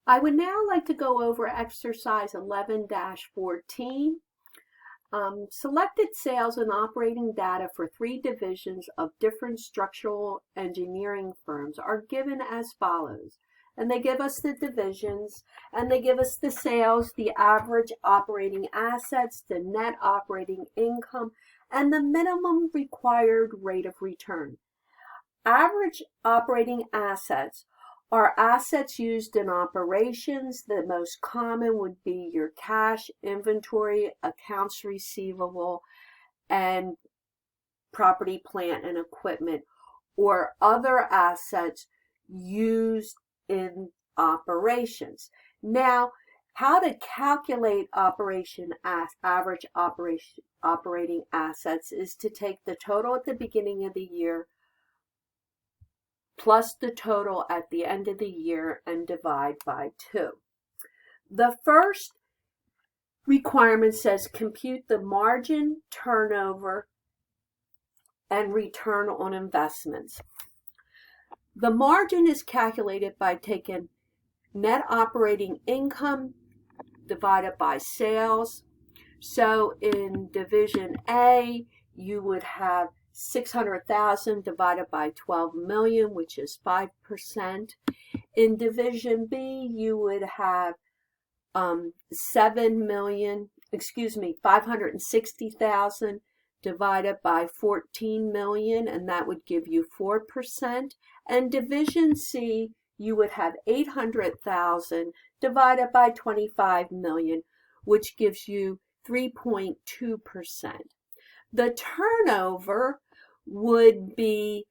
I would now like to go over exercise 11-14. Selected sales and operating data for 3 divisions of different structural engineering firms are given as follows. And they give us the divisions, and they give us the sales, the average operating assets, the net operating income, and the minimum required rate of return. Average operating assets are assets used in operations. The most common would be your cash, inventory, accounts receivable, and property, plant, and equipment, or other assets used in operations. Now, how to calculate average operating assets is to take the total at the beginning of the year plus the total at the end of the year and divide by 2. The first requirement says compute the margin, turnover, and return on investments. The margin is calculated by taking net operating income divided by sales. So in Division A, you would have 600,000 divided by 12 million, which is 5%. In Division B, you would have 560,000 divided by 14 million, and that would give you 4%. And Division C, you would have 800,000 divided by 25 million, which gives you 3.2%. The turnover would be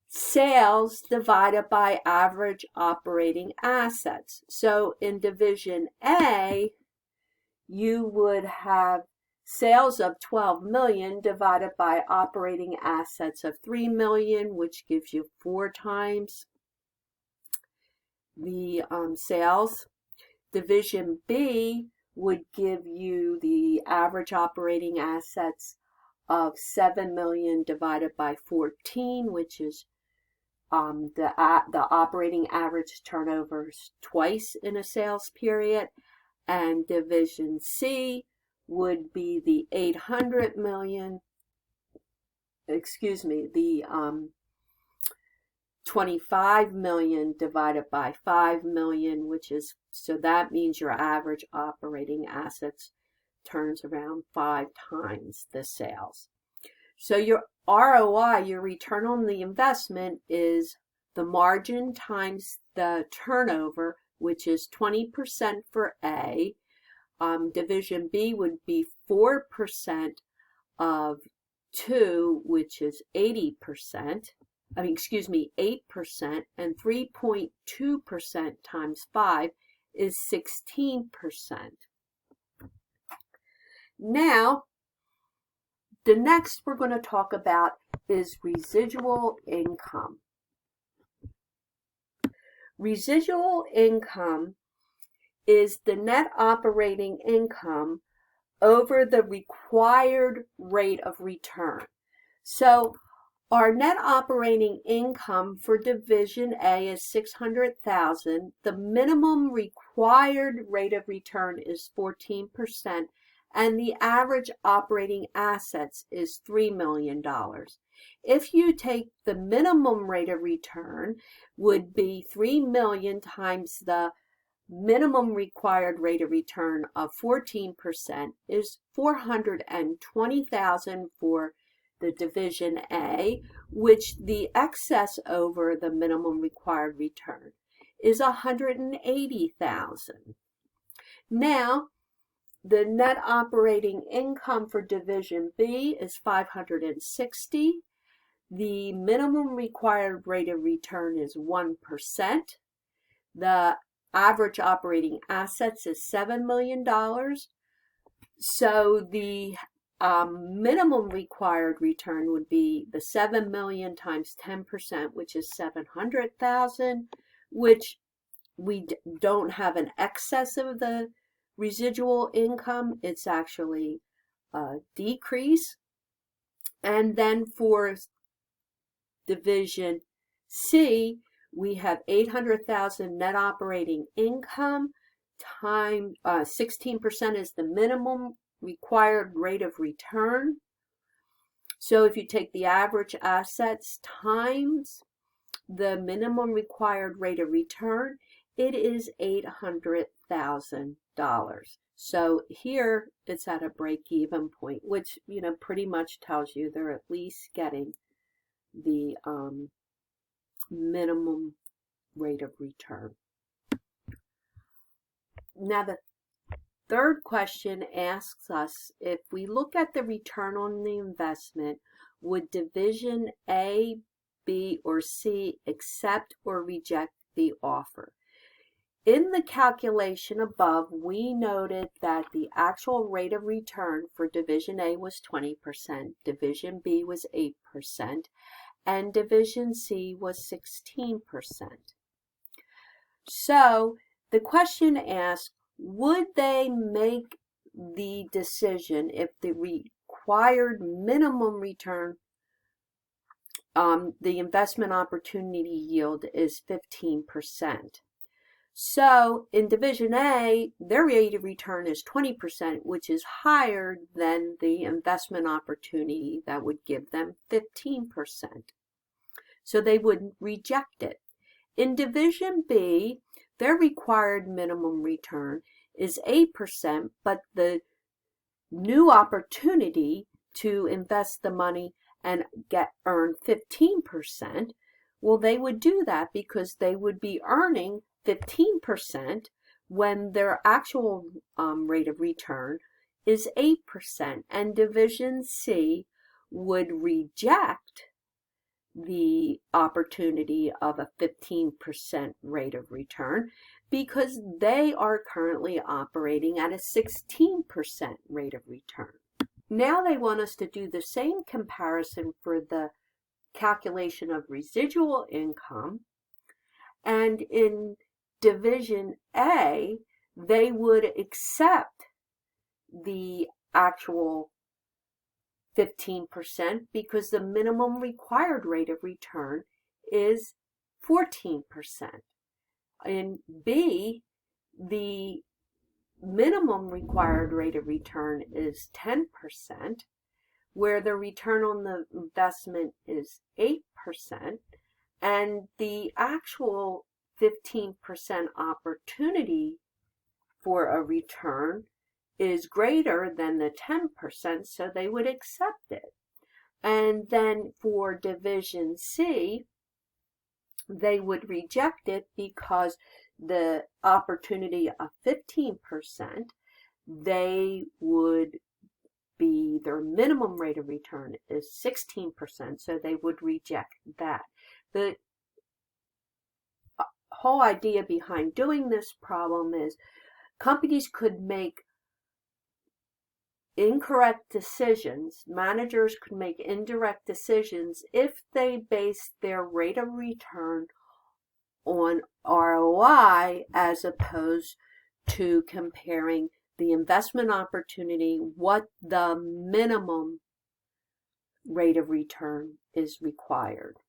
sales divided by average operating assets. So in Division A, you would have sales of 12 million divided by operating assets of 3 million, which gives you 4 times the sales. Division B would give you the average operating assets of 7 million divided by 14, which is the operating average turnovers twice in a sales period. And Division C would be the 25 million divided by 5 million, which is, so that means your average operating assets turns around 5 times the sales. So your ROI, your return on the investment, is the margin times the turnover, which is 20% for A. Division B would be 4% of 2, which is 8%, and 3.2% times 5 is 16%. Now, the next we're going to talk about is residual income. Residual income is the net operating income over the required rate of return. So our net operating income for Division A is 600,000. The minimum required rate of return is 14%, and the average operating assets is $3 million. If you take the minimum rate of return, would be 3 million times the minimum required rate of return of 14% is 420,000 for the Division A, which the excess over the minimum required return is 180,000. Now, the net operating income for Division B is 560. The minimum required rate of return is 1%. The average operating assets is $7 million. So the minimum required return would be the 7 million times 10%, which is 700,000, which we don't have an excess of the residual income. It's actually a decrease. And then for Division C, we have 800,000 net operating income times 16% is the minimum required rate of return. So if you take the average assets times the minimum required rate of return, it is $800,000. So here it's at a break-even point, which, you know, pretty much tells you they're at least getting the minimum rate of return. Now the third question asks us, if we look at the return on the investment, would division A, B, or C accept or reject the offer? In the calculation above, we noted that the actual rate of return for division A was 20%, division B was 8%, and division C was 16%. So the question asks, would they make the decision if the required minimum return, the investment opportunity yield is 15%? So in division A, their rate of return is 20%, which is higher than the investment opportunity that would give them 15%. So they would reject it. In division B, their required minimum return is 8%, but the new opportunity to invest the money and earn 15%, well, they would do that because they would be earning 15% when their actual rate of return is 8%, and division C would reject the opportunity of a 15% rate of return because they are currently operating at a 16% rate of return. Now they want us to do the same comparison for the calculation of residual income, and in division A, they would accept the actual 15% because the minimum required rate of return is 14%. In B, the minimum required rate of return is 10%, where the return on the investment is 8%, and the actual 15% opportunity for a return is greater than the 10%, so they would accept it. And then for division C, they would reject it because the opportunity of 15%, they would be, their minimum rate of return is 16%, so they would reject that. The whole idea behind doing this problem is companies could make incorrect decisions, managers could make indirect decisions if they base their rate of return on ROI as opposed to comparing the investment opportunity, what the minimum rate of return is required.